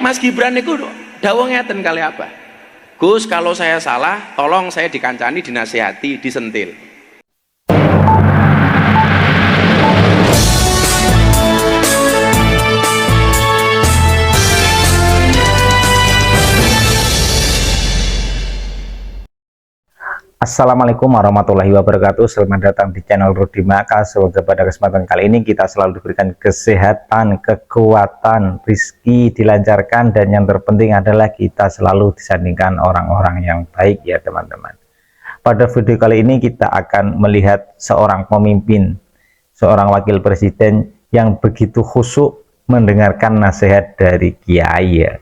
Mas Gibran itu dawuh ngeten kali apa? Gus, kalau saya salah, tolong saya dikancani, dinasihati, disentil. Assalamualaikum warahmatullahi wabarakatuh. Selamat datang di channel Rudy Maka. Semoga pada kesempatan kali ini kita selalu diberikan kesehatan, kekuatan, rizki dilancarkan, dan yang terpenting adalah kita selalu disandingkan orang-orang yang baik ya teman-teman. Pada video kali ini kita akan melihat seorang pemimpin, seorang wakil presiden yang begitu khusyuk mendengarkan nasihat dari kiai ya.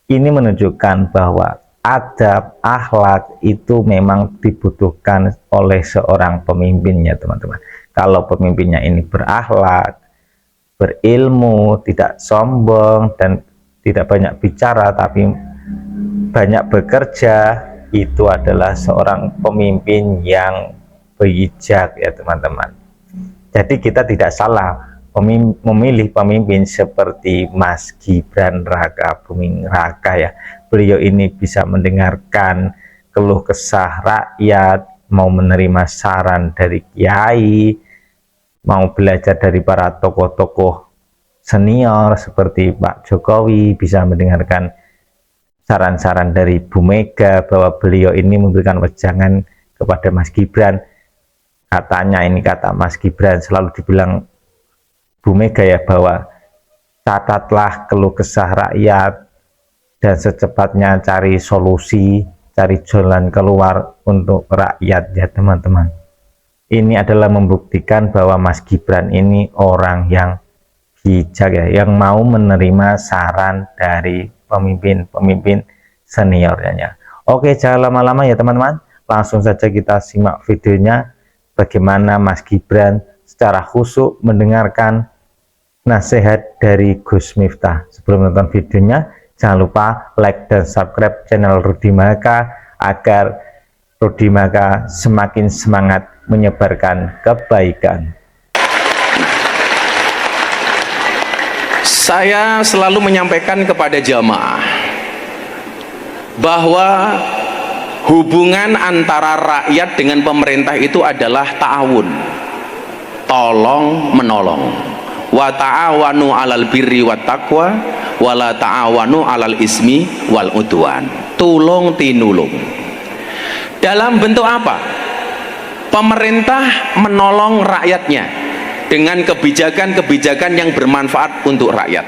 Ini menunjukkan bahwa adab, akhlak itu memang dibutuhkan oleh seorang pemimpin ya teman-teman. Kalau pemimpinnya ini berakhlak, berilmu, tidak sombong, dan tidak banyak bicara tapi banyak bekerja, itu adalah seorang pemimpin yang bijak ya teman-teman. Jadi kita tidak salah memilih pemimpin seperti Mas Gibran Raka Buming Raka ya. Beliau ini bisa mendengarkan keluh kesah rakyat, mau menerima saran dari kiai, mau belajar dari para tokoh-tokoh senior seperti Pak Jokowi, bisa mendengarkan saran-saran dari Bu Mega bahwa beliau ini memberikan wejangan kepada Mas Gibran. Katanya ini, kata Mas Gibran, selalu dibilang Bu Mega ya, bahwa catatlah keluh kesah rakyat dan secepatnya cari solusi, cari jalan keluar untuk rakyat ya teman-teman. Ini adalah membuktikan bahwa Mas Gibran ini orang yang bijak ya, yang mau menerima saran dari pemimpin-pemimpin seniornya. Oke, jangan lama-lama ya teman-teman, langsung saja kita simak videonya bagaimana Mas Gibran secara khusyuk mendengarkan nasihat dari Gus Miftah. Sebelum menonton videonya, jangan lupa like dan subscribe channel Rudy Maka agar Rudy Maka semakin semangat menyebarkan kebaikan. Saya selalu menyampaikan kepada jamaah bahwa hubungan antara rakyat dengan pemerintah itu adalah ta'awun, tolong menolong. Wa ta'awanu 'alal birri wat taqwa wala ta'awanu 'alal ismi wal udwan. Tulung tinulung. Dalam bentuk apa? Pemerintah menolong rakyatnya dengan kebijakan-kebijakan yang bermanfaat untuk rakyat.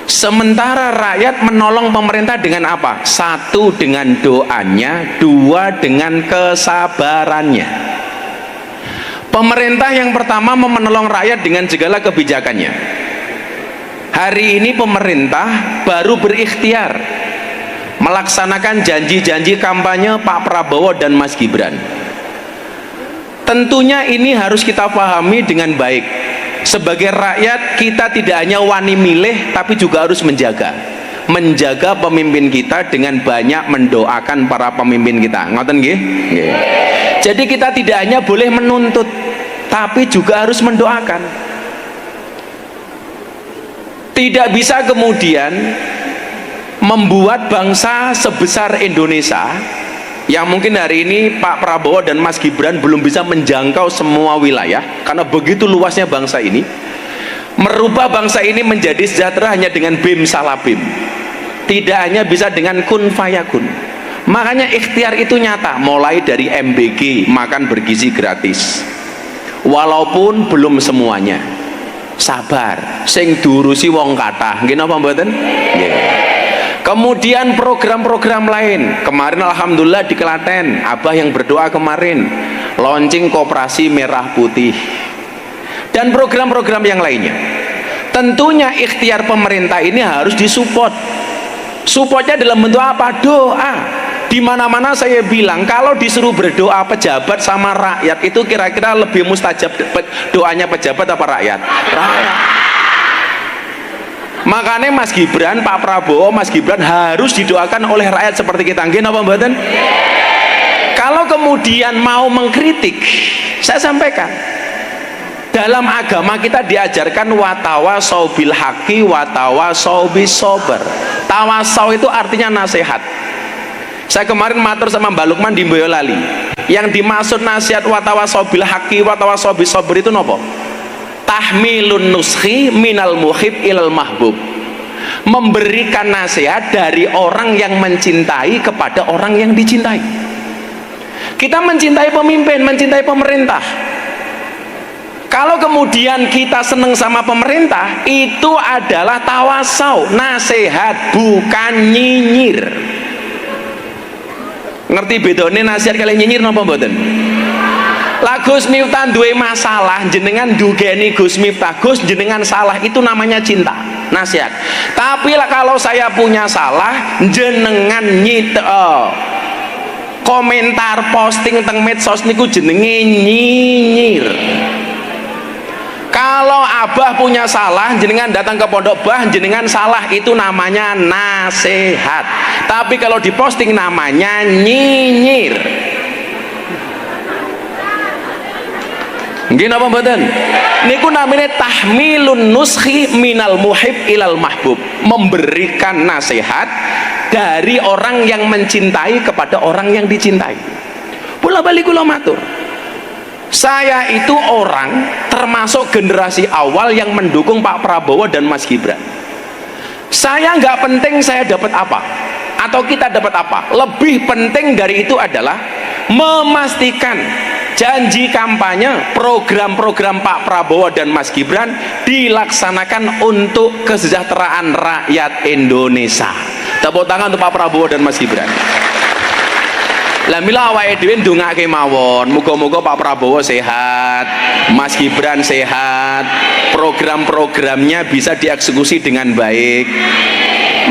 Sementara rakyat menolong pemerintah dengan apa? Satu, dengan doanya, dua, dengan kesabarannya. Pemerintah yang pertama menolong rakyat dengan segala kebijakannya. Hari ini pemerintah baru berikhtiar melaksanakan janji-janji kampanye Pak Prabowo dan Mas Gibran. Tentunya ini harus kita pahami dengan baik. Sebagai rakyat kita tidak hanya wani milih tapi juga harus menjaga pemimpin kita dengan banyak mendoakan para pemimpin kita. Ngoten nggih? Nggih. Jadi kita tidak hanya boleh menuntut tapi juga harus mendoakan. Tidak bisa kemudian membuat bangsa sebesar Indonesia yang mungkin hari ini Pak Prabowo dan Mas Gibran belum bisa menjangkau semua wilayah karena begitu luasnya bangsa ini, merubah bangsa ini menjadi sejahtera hanya dengan bim salabim, tidak hanya bisa dengan kun fayakun. Makanya ikhtiar itu nyata, mulai dari MBG, makan bergizi gratis, walaupun belum semuanya. Sabar, sing durusi wong kathah, nggih napa mboten? Nggih. Kemudian program-program lain, kemarin alhamdulillah di Klaten, Abah yang berdoa kemarin launching koperasi merah putih dan program-program yang lainnya. Tentunya ikhtiar pemerintah ini harus disupport. Supportnya dalam bentuk apa? Doa. Di mana-mana saya bilang kalau disuruh berdoa pejabat sama rakyat itu kira-kira lebih mustajab doanya pejabat apa rakyat? Rakyat. Makanya Mas Gibran, Pak Prabowo, Mas Gibran harus didoakan oleh rakyat seperti kita. Nggih napa mboten? Kalau kemudian mau mengkritik, saya sampaikan Dalam agama kita diajarkan watawasau bil haqi watawasau bis sabr. Tawasau itu artinya nasihat. Saya kemarin matur sama Mbak Lukman di Boyolali, yang dimaksud nasihat watawasau bil haqi watawasau bis sabr itu nopo? Tahmilun nuskhi minal muhib ilal mahbub. Memberikan nasihat dari orang yang mencintai kepada orang yang dicintai. Kita mencintai pemimpin, mencintai pemerintah. Kalau kemudian kita seneng sama pemerintah, itu adalah tawasau, nasihat, bukan nyinyir. Ngerti bedone nasihat kalian nyinyir napa mboten? Lah Gus Miftah duwe masalah, jenengan dugeni Gus Miftah, Gus jenengan salah, itu namanya cinta, nasihat. Tapi lah kalau saya punya salah, jenengan komentar posting teng medsos niku jenenge nyinyir. Kalau abah punya salah, jenengan datang ke pondok, bah jenengan salah, itu namanya nasihat. Tapi kalau diposting namanya nyinyir. Nggih napa mboten? Niku namanya tahmilun nuskhi minal muhib ilal mahbub. Memberikan nasihat dari orang yang mencintai kepada orang yang dicintai. Bola balik kula matur. Saya itu orang termasuk generasi awal yang mendukung Pak Prabowo dan Mas Gibran. Saya nggak penting saya dapat apa atau kita dapat apa, lebih penting dari itu adalah memastikan janji kampanye, program-program Pak Prabowo dan Mas Gibran dilaksanakan untuk kesejahteraan rakyat Indonesia. Tepuk tangan untuk Pak Prabowo dan Mas Gibran. Lah mila awake dhewe ndongake mawon, muga-muga Pak Prabowo sehat, Mas Gibran sehat, program-programnya bisa dieksekusi dengan baik.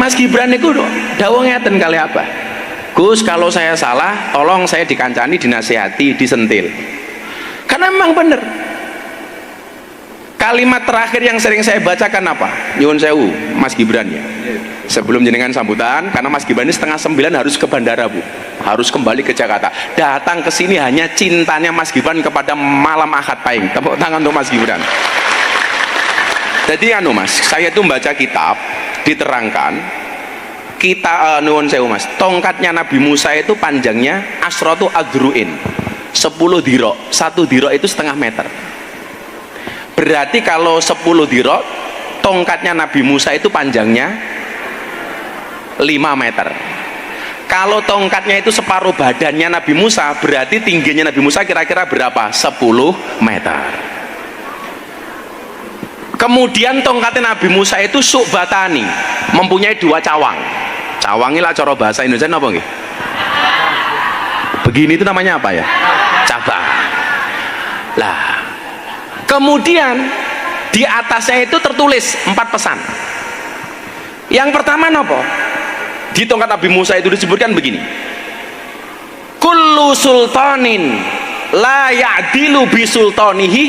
Mas Gibran niku dawuh ngeten kali apa? Gus, kalau saya salah, tolong saya dikancani, dinasihati, disentil. Karena memang benar. Kalimat terakhir yang sering saya bacakan apa? Nyuwun sewu, Mas Gibran ya. Sebelum jenengan sambutan, karena Mas Gibran ini 8:30 harus ke bandara, Bu. Harus kembali ke Jakarta. Datang ke sini hanya cintanya Mas Gibran kepada malam Ahad Pahing. Tepuk tangan untuk Mas Gibran. Jadi Mas, saya itu membaca kitab, diterangkan kita nuwun sewu Mas, tongkatnya Nabi Musa itu panjangnya asratu adruin, 10 dirok. 1 dirok itu setengah meter. Berarti kalau 10 dirok, tongkatnya Nabi Musa itu panjangnya 5 meter. Kalau tongkatnya itu separuh badannya Nabi Musa, berarti tingginya Nabi Musa kira-kira berapa? 10 meter. Kemudian tongkatnya Nabi Musa itu su'batani, mempunyai 2 cawang. Cawangnya lah cara bahasa Indonesia apa nggih? Begini itu namanya apa ya? Cabang. Lah, kemudian di atasnya itu tertulis 4 pesan. Yang pertama nopo? Di tongkat Nabi Musa itu disebutkan begini. Kullu sultanin la ya'dilu bi sultanihi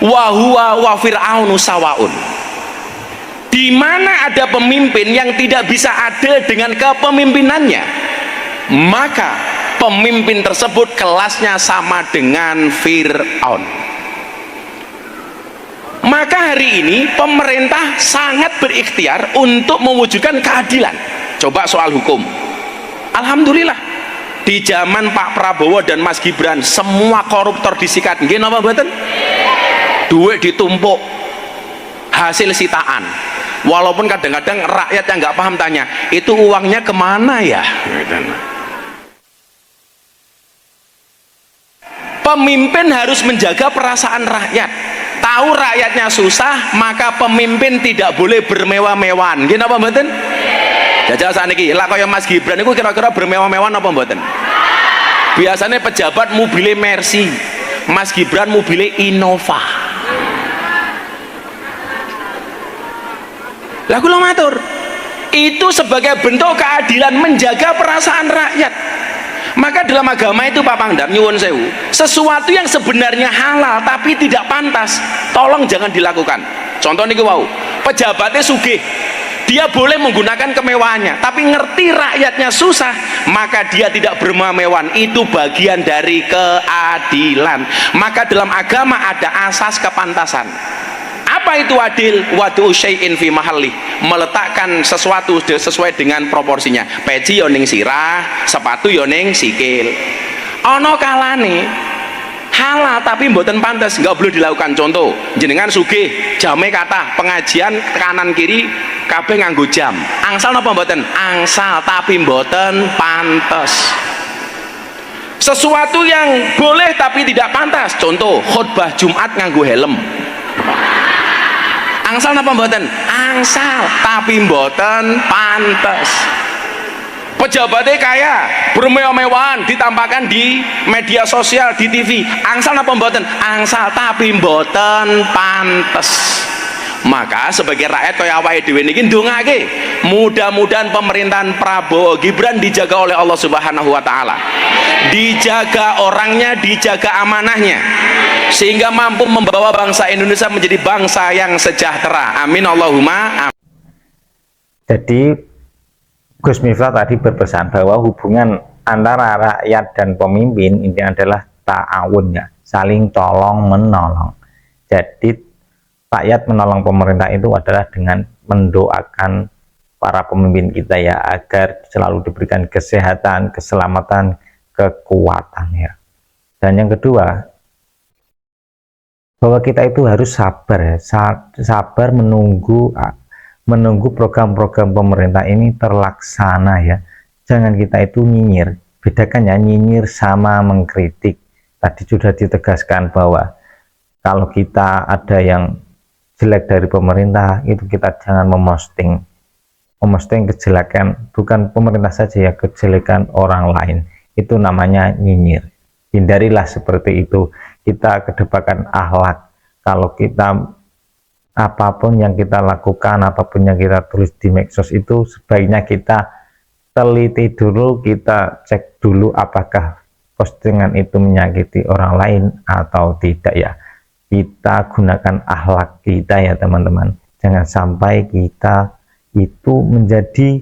wa huwa wa fir'aunu sawaun. Di mana ada pemimpin yang tidak bisa adil dengan kepemimpinannya, maka pemimpin tersebut kelasnya sama dengan Fir'aun. Maka hari ini pemerintah sangat berikhtiar untuk mewujudkan keadilan. Coba soal hukum, alhamdulillah di zaman Pak Prabowo dan Mas Gibran semua koruptor disikat. Nggih napa mboten? Duit ditumpuk, hasil sitaan. Walaupun kadang-kadang rakyat yang nggak paham tanya, itu uangnya kemana ya? Pemimpin harus menjaga perasaan rakyat. Tahu rakyatnya susah, maka pemimpin tidak boleh bermewah-mewahan. Gini apa mboten? Jajal saniki, lah kaya Mas Gibran itu kira-kira bermewah-mewahan apa mboten? Biasanya pejabat mobilnya Mercy, Mas Gibran mobilnya Innova. Lah kula matur, itu sebagai bentuk keadilan menjaga perasaan rakyat. Maka dalam agama itu Pak Pangdam nyuwun sewu, sesuatu yang sebenarnya halal tapi tidak pantas, tolong jangan dilakukan. Contoh niki wau, pejabatnya sugih, dia boleh menggunakan kemewahannya, tapi ngerti rakyatnya susah, maka dia tidak bermewah-mewahan. Itu bagian dari keadilan. Maka dalam agama ada asas kepantasan. Apa itu adil? Wadu syai'in fi mahalli, meletakkan sesuatu sesuai dengan proporsinya. Peci yo ning sirah, sepatu yo ning sikil. Ana kalane halal tapi mboten pantas, nggak boleh dilakukan. Contoh, jenengan sugih, jame kathah, pengajian kanan kiri kabeh nganggo jam. Angsal napa mboten? Angsal tapi mboten pantas. Sesuatu yang boleh tapi tidak pantas. Contoh, khutbah Jumat nganggo helm. Angsal napa mboten? Angsal tapi mboten pantas. Pejabatnya kaya, bermewah-mewahan, ditampakkan di media sosial, di TV. Angsal napa mboten? Angsal tapi mboten pantas. Maka sebagai rakyat kaya awake dhewe niki ndongake, mudah-mudahan pemerintahan Prabowo Gibran dijaga oleh Allah Subhanahu wa taala. Dijaga orangnya, dijaga amanahnya, sehingga mampu membawa bangsa Indonesia menjadi bangsa yang sejahtera. Amin Allahumma amin. Jadi Gus Miftah tadi berpesan bahwa hubungan antara rakyat dan pemimpin ini adalah ta'awun, ya, saling tolong menolong. Jadi rakyat menolong pemerintah itu adalah dengan mendoakan para pemimpin kita, ya, agar selalu diberikan kesehatan, keselamatan, kekuatan, ya. Dan yang kedua, bahwa kita itu harus sabar, ya, sabar menunggu program-program pemerintah ini terlaksana, ya. Jangan kita itu nyinyir. Bedakan, ya, nyinyir sama mengkritik. Tadi sudah ditegaskan bahwa kalau kita ada yang jelek dari pemerintah, itu kita jangan memosting kejelekan, bukan pemerintah saja, ya, kejelekan orang lain. Itu namanya nyinyir. Hindarilah seperti itu. Kita kedepankan akhlak. Kalau kita apapun yang kita lakukan, apapun yang kita tulis di medsos, itu sebaiknya kita teliti dulu, kita cek dulu apakah postingan itu menyakiti orang lain atau tidak, ya. Kita gunakan akhlak kita, ya teman-teman. Jangan sampai kita itu menjadi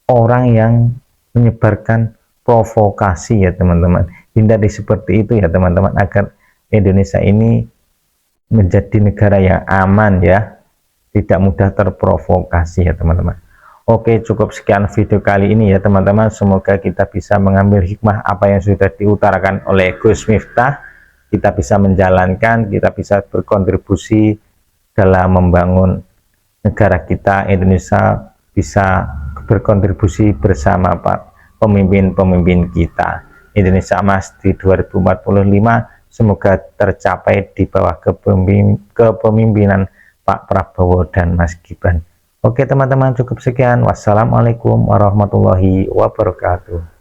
orang yang menyebarkan provokasi, ya teman-teman. Hindari seperti itu, ya teman-teman, agar Indonesia ini menjadi negara yang aman, ya, tidak mudah terprovokasi, ya teman-teman. Oke, cukup sekian video kali ini, ya teman-teman. Semoga kita bisa mengambil hikmah apa yang sudah diutarakan oleh Gus Miftah. Kita bisa menjalankan, kita bisa berkontribusi dalam membangun negara kita, Indonesia, bisa berkontribusi bersama pemimpin-pemimpin kita. Indonesia Emas di 2045 semoga tercapai di bawah kepemimpinan Pak Prabowo dan Mas Gibran. Oke teman-teman, cukup sekian. Wassalamualaikum warahmatullahi wabarakatuh.